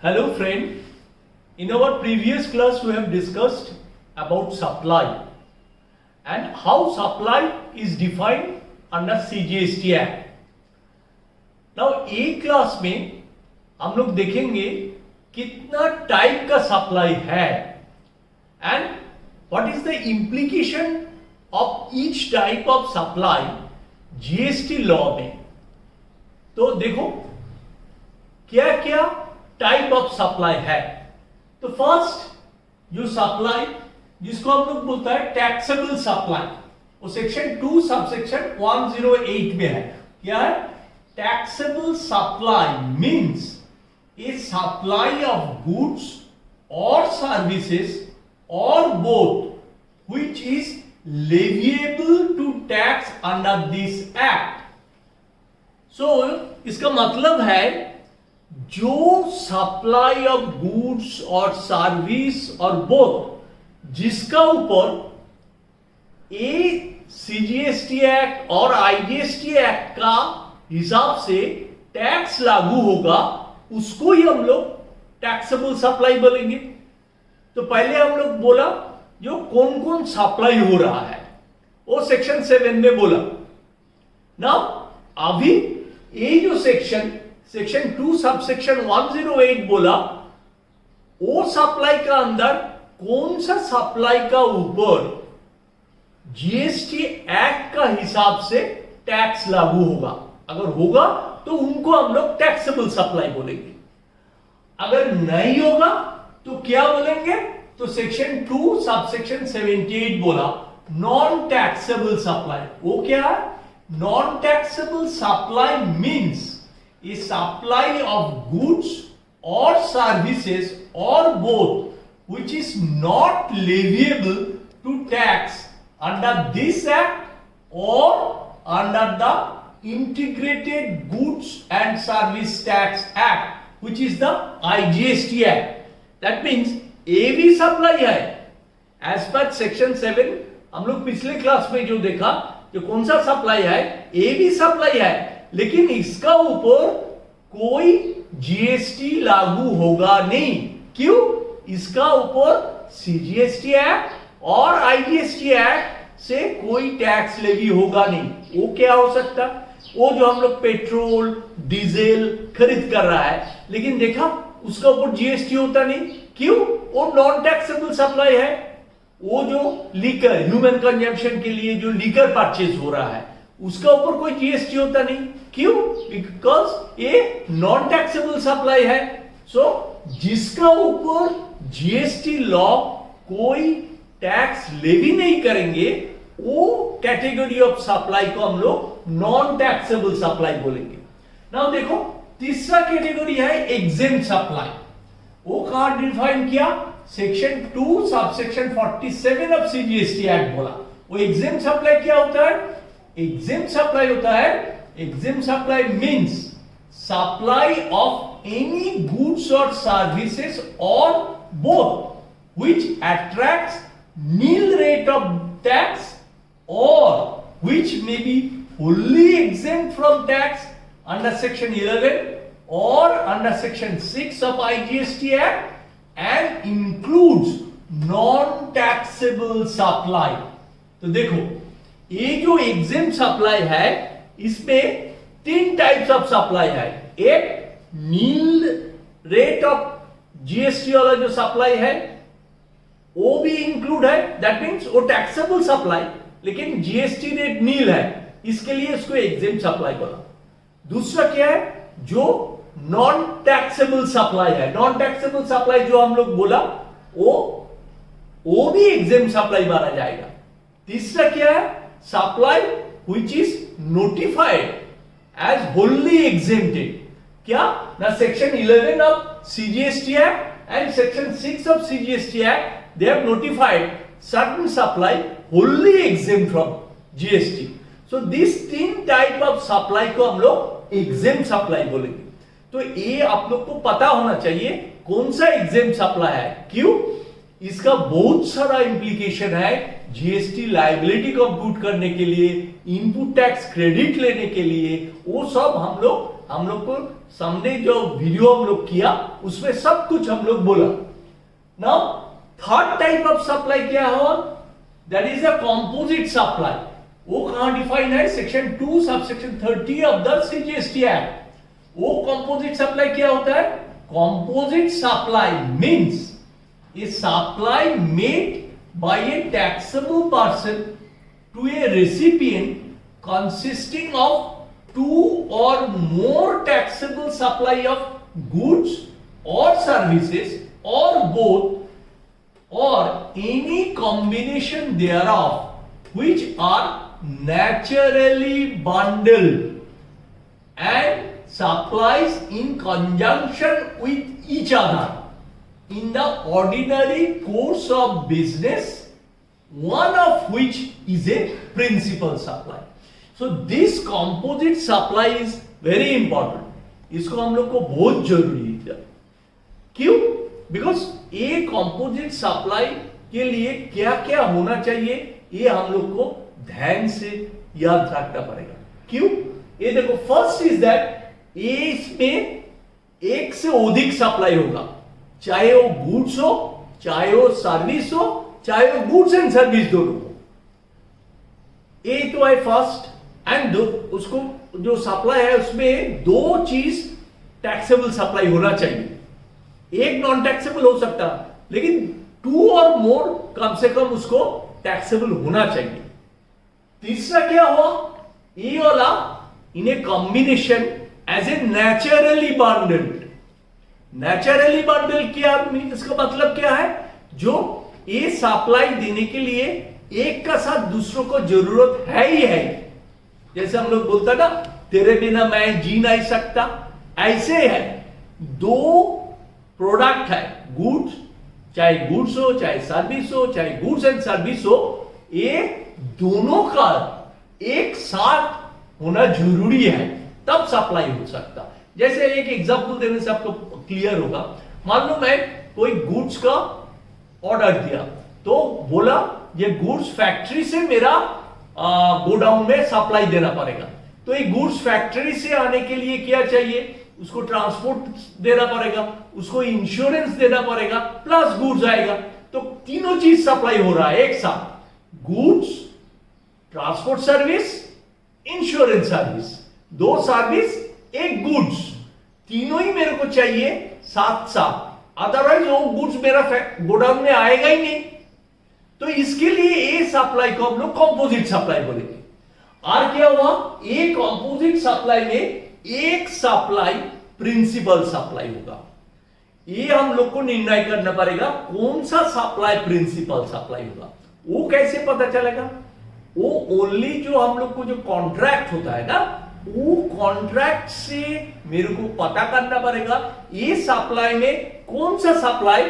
Hello friend, in our previous class we have discussed about supply and how supply is defined under CGST Act. Now एक class में हम लोग देखेंगे कितना type का supply है and what is the implication of each type of supply GST law में। तो देखो क्या क्या टाइप ऑफ सप्लाई है। तो फर्स्ट जो सप्लाई जिसको हम लोग बोलता है टैक्सेबल सप्लाई, वो सेक्शन 2 सबसेक्शन 108 में है। क्या है? Taxable supply means a supply of goods और सर्विसेज और both which is leviable to tax under this act. So इसका मतलब है जो सप्लाई ऑफ गुड्स और सर्विस और बोथ जिसका ऊपर ए सीजीएसटी एक्ट और आईजीएसटी एक्ट का हिसाब से टैक्स लागू होगा उसको ही हम लोग टैक्सेबल सप्लाई बोलेंगे। तो पहले हम लोग बोला जो कौन कौन सप्लाई हो रहा है वो सेक्शन 7 में बोला ना। अभी ये जो सेक्शन 2 सबसेक्शन 108 बोला वो सप्लाई का अंदर कौन सा सप्लाई का ऊपर जीएसटी एक्ट का हिसाब से टैक्स लागू होगा। अगर होगा तो उनको हम लोग टैक्सेबल सप्लाई बोलेंगे, अगर नहीं होगा तो क्या बोलेंगे? तो सेक्शन 2 सबसेक्शन 78 बोला नॉन टैक्सेबल सप्लाई। वो क्या है? Non taxable supply means a supply of goods or services or both which is not leviable to tax under this act or under the integrated goods and service tax act which is the IGST act. That means ये भी supply है as per section 7। हम लोग पिछले class में जो देखा जो कौन सा सप्लाई है, ये भी सप्लाई है, लेकिन इसका ऊपर कोई जीएसटी लागू होगा नहीं। क्यों? इसका ऊपर सीजीएसटी एक्ट और आईजीएसटी एक्ट से कोई टैक्स लेवी होगा नहीं। वो क्या हो सकता? वो जो हम लोग पेट्रोल डीजल खरीद कर रहा है, लेकिन देखा उसका ऊपर जीएसटी होता नहीं। क्यों? वो नॉन टैक्सेबल सप्लाई है। वो जो लीकर ह्यूमन कंजम्पशन के लिए जो लीकर परचेज हो रहा है उसका ऊपर कोई जीएसटी होता नहीं। क्यों? बिकॉज ये नॉन टैक्सेबल सप्लाई है। सो जिसका ऊपर जीएसटी लॉ कोई टैक्स लेवी नहीं करेंगे वो कैटेगरी ऑफ सप्लाई को हम लोग नॉन टैक्सेबल सप्लाई बोलेंगे। नाउ देखो तीसरा कैटेगरी है एग्जेम्प्ट सप्लाई। वो कहां डिफाइन किया? Section 2 subsection 47 of CGST act बोला। वो एग्जेम्प्ट सप्लाई क्या होता है? एग्जेम्प्ट सप्लाई होता है, exempt supply means supply of any goods और सर्विसेज और both which attracts nil rate of tax और which may be fully exempt from tax under section 11 और under section 6 of IGST act and includes non taxable supply. तो देखो ये जो exempt supply है इसमें 3 टाइप्स ऑफ सप्लाई है। एक नील रेट ऑफ जीएसटी वाला जो सप्लाई है वो भी इंक्लूड है, दैट मींस वो टैक्सेबल सप्लाई लेकिन जीएसटी रेट नील है, इसके लिए इसको एग्जेम्प्ट सप्लाई बोला। दूसरा क्या है? जो नॉन टैक्सेबल सप्लाई है। नॉन टैक्सेबल सप्लाई जो हम लोग बोला वो भी एग्जेम्प्ट सप्लाई माना जाएगा। तीसरा क्या है? Supply which is notified as wholly exempted। क्या ना? Section 11 of CGST act and section 6 of CGST act they have notified certain supply wholly exempt from GST। so these 3 type of supply को हम लोग एग्जेम्प्ट सप्लाई बोलेंगे। तो ये आप लोग को पता होना चाहिए कौन सा एग्जेम्प्ट सप्लाई है। क्यों? इसका बहुत सारा इंप्लीकेशन है जीएसटी लायबिलिटी कंप्यूट करने के लिए, इनपुट टैक्स क्रेडिट लेने के लिए, वो सब हम लोग हम लोग को सामने जो वीडियो हम लोग किया उसमें सब कुछ हम लोग बोला। Now third type of supply क्या है? That is a composite supply. वो कहां डिफाइन है? Section 2 subsection 30 of the CGST act. वो कंपोजिट सप्लाई क्या होता है? Composite supply means a supply made by a taxable person to a recipient consisting of two or more taxable supply of goods or services or both or any combination thereof which are naturally bundled and supplies in conjunction with each other in the ordinary course of business, one of which is a principal supply. So this composite supply is very important. इसको हम लोग को बहुत जरूरी है। क्यों? Because ये composite supply के लिए क्या क्या होना चाहिए ये हम लोग को ध्यान से याद रखना पड़ेगा। क्यों? ये देखो, फर्स्ट इज दैट इसमें एक से अधिक सप्लाई होगा, चाहे वो गुड्स हो, चाहे वो सर्विस हो, चाहे वो गुड्स एंड सर्विस दोनों हो। ये तो है फर्स्ट। एंड उसको जो सप्लाई है उसमें दो चीज टैक्सेबल सप्लाई होना चाहिए। एक नॉन टैक्सेबल हो सकता लेकिन 2 और मोर कम से कम उसको टैक्सेबल होना चाहिए। तीसरा क्या हुआ? ये वाला in a combination as a naturally bundled. Naturally bundle क्या, इसका मतलब क्या है? जो ये सप्लाई देने के लिए एक का साथ दूसरों को जरूरत है ही है। जैसे हम लोग बोलते ना, तेरे बिना मैं जी नहीं सकता, ऐसे है। दो प्रोडक्ट है, गुड्स, चाहे गुड्स हो, चाहे सर्विस हो, चाहे गुड्स एंड सर्विस हो, ये दोनों का एक साथ होना जरूरी है, तब सप्लाई हो सकता। जैसे एक एग्जांपल देने से आपको क्लियर होगा। मान लो मैं कोई गुड्स का ऑर्डर दिया, तो बोला ये गुड्स फैक्ट्री से मेरा गोडाउन में सप्लाई देना पड़ेगा। तो ये गुड्स फैक्ट्री से आने के लिए क्या चाहिए? उसको ट्रांसपोर्ट देना पड़ेगा, उसको इंश्योरेंस देना पड़ेगा, प्लस गुड्स आएगा। तो तीनों चीज सप्लाई हो रहा है एक साथ, goods, transport service, insurance service. दो सर्विस, एक गुड्स, तीनों ही मेरे को चाहिए साथ साथ, अदरवाइज वो गुड्स मेरा गोडाउन में आएगा ही नहीं। तो इसके लिए ये सप्लाई को हम लोग कंपोजिट सप्लाई बोलेंगे। और क्या हुआ? ये कंपोजिट सप्लाई में एक सप्लाई प्रिंसिपल सप्लाई होगा। ये हम लोग को निर्णय करना पड़ेगा कौन सा सप्लाई प्रिंसिपल सप्लाई होगा। वो कैसे पता चलेगा? वो ओनली जो हम लोग को जो कॉन्ट्रैक्ट होता है ना, वो कॉन्ट्रैक्ट से मेरे को पता करना पड़ेगा ये सप्लाई में कौन सा सप्लाई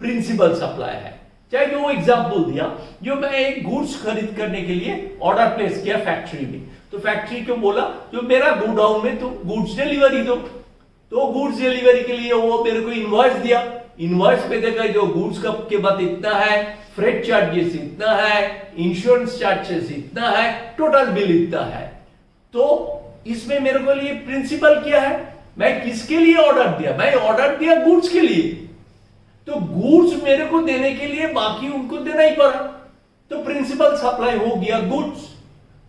प्रिंसिपल सप्लाई है। चाहे जो एग्जांपल दिया, जो मैं एक गुड्स खरीद करने के लिए ऑर्डर प्लेस किया फैक्ट्री में, तो फैक्ट्री को बोला जो मेरा गोडाउन में तो गुड्स डिलीवरी दो। तो गुड्स डिलीवरी के लिए वो मेरे को इनवॉइस दिया। इनवॉइस पे देखा जो गुड्स का कीमत इतना है, फ्रेट चार्जेस इतना है, इंश्योरेंस चार्जेस इतना है, टोटल बिल इतना है। तो इसमें मेरे को लिए प्रिंसिपल क्या है? मैं किसके लिए ऑर्डर दिया? मैं ऑर्डर दिया गुड्स के लिए, तो गुड्स मेरे को देने के लिए बाकी उनको देना ही पड़ा, तो प्रिंसिपल सप्लाई हो गया गुड्स।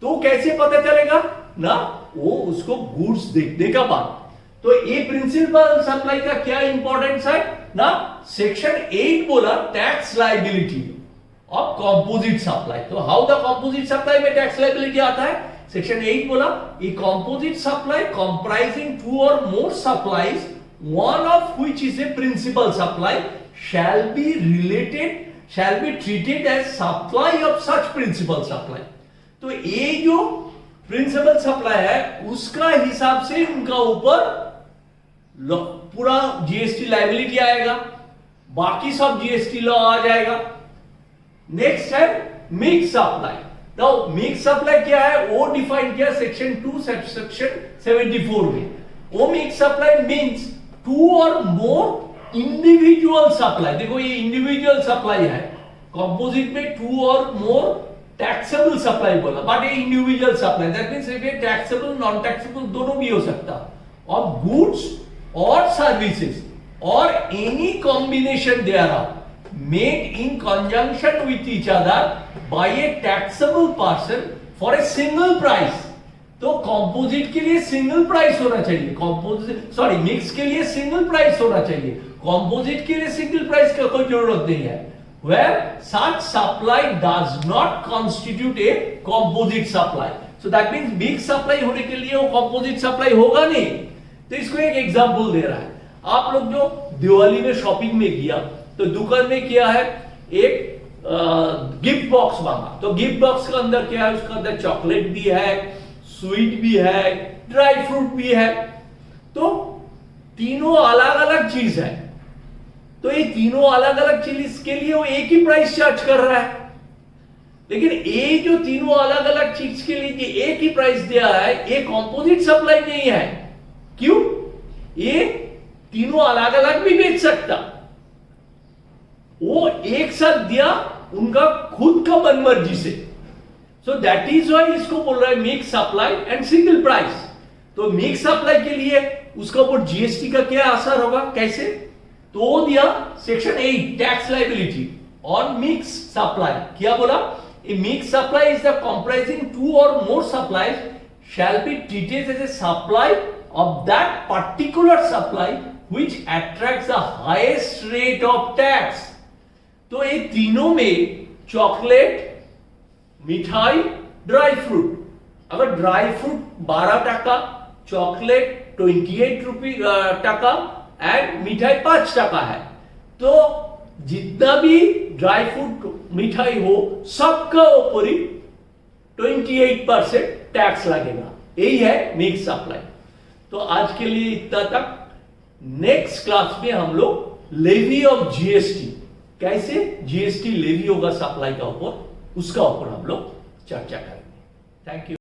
तो कैसे पता चलेगा ना? वो उसको गुड्स देखने का बाद। तो ये प्रिंसिपल सप्लाई का क्या इंपॉर्टेंस है ना? सेक्शन 8 बोला tax liability of composite supply. तो हाउ द कंपोजिट सप्लाई में टैक्स लायबिलिटी आता है? सेक्शन 8 बोला ए कंपोजिट सप्लाई कंप्राइजिंग 2 और more supplies, one of which is a principal supply, shall be treated as supply of such principal supply। तो ये जो principal supply है उसका हिसाब से उनका ऊपर पूरा जीएसटी लायबिलिटी आएगा, बाकी सब जीएसटी लॉ आ जाएगा। नेक्स्ट है mix supply. Now mix supply क्या है? वो डिफाइन किया सेक्शन 2 सेक्शन 74 में। वो मिक्स सप्लाई मींस 2 और मोर इंडिविजुअल सप्लाई। देखो ये इंडिविजुअल सप्लाई है, कंपोजिट में 2 और मोर टैक्सेबल सप्लाई बोला, बट ये इंडिविजुअल सप्लाई, दैट मींस ये टैक्सेबल नॉन टैक्सेबल दोनों भी हो सकता। of goods or services or any combination thereof made in conjunction with each other by a taxable person for a single price. तो composite के लिए single price होना चाहिए, मिक्स के लिए सिंगल प्राइस होना चाहिए, कंपोजिट के लिए सिंगल प्राइस का कोई जरूरत नहीं है. Where such supply does not constitute a composite supply. So that means mixed supply होने के लिए वो composite supply होगा नहीं. तो इसको एक एग्जांपल दे रहा है. आप लोग जो दिवाली में शॉपिंग में गया तो दुकान में क्या है, एक गिफ्ट बॉक्स मांगा, तो गिफ्ट बॉक्स के अंदर क्या है, उसके अंदर चॉकलेट भी है, स्वीट भी है, ड्राई फ्रूट भी है. तो तीनों अलग अलग चीज है. तो ये तीनों अलग अलग चीज के लिए वो एक ही प्राइस चार्ज कर रहा है. लेकिन ये जो तीनों अलग अलग चीज के लिए एक ही प्राइस दिया है, ये कंपोजिट सप्लाई नहीं है. क्यों? ये तीनों अलग अलग भी बेच सकता, वो एक साथ दिया उनका खुद का मनमर्जी से. सो दैट इज व्हाई इसको बोल रहा है mix supply and single price. तो मिक्स सप्लाई के लिए उसका ऊपर जीएसटी का क्या असर होगा, कैसे? तो वो दिया section 8 tax liability on mix supply. क्या बोला? A mix supply is the comprising two और more supplies shall be treated as a supply of that particular supply which attracts the highest rate of tax. तो ये तीनों में chocolate, मिठाई, dry fruit, अगर dry fruit 12 टका, chocolate 28 टका and मिठाई 5 टका है, तो जितना भी ड्राई फ्रूट मिठाई हो सबका ऊपर ही 28% टैक्स लगेगा. यही है मिक्स सप्लाई. तो आज के लिए इतना तक. नेक्स्ट क्लास में हम लोग लेवी ऑफ जीएसटी, कैसे जीएसटी लेवी होगा सप्लाई का ऊपर, उसका ऊपर हम लोग चर्चा करेंगे. Thank you.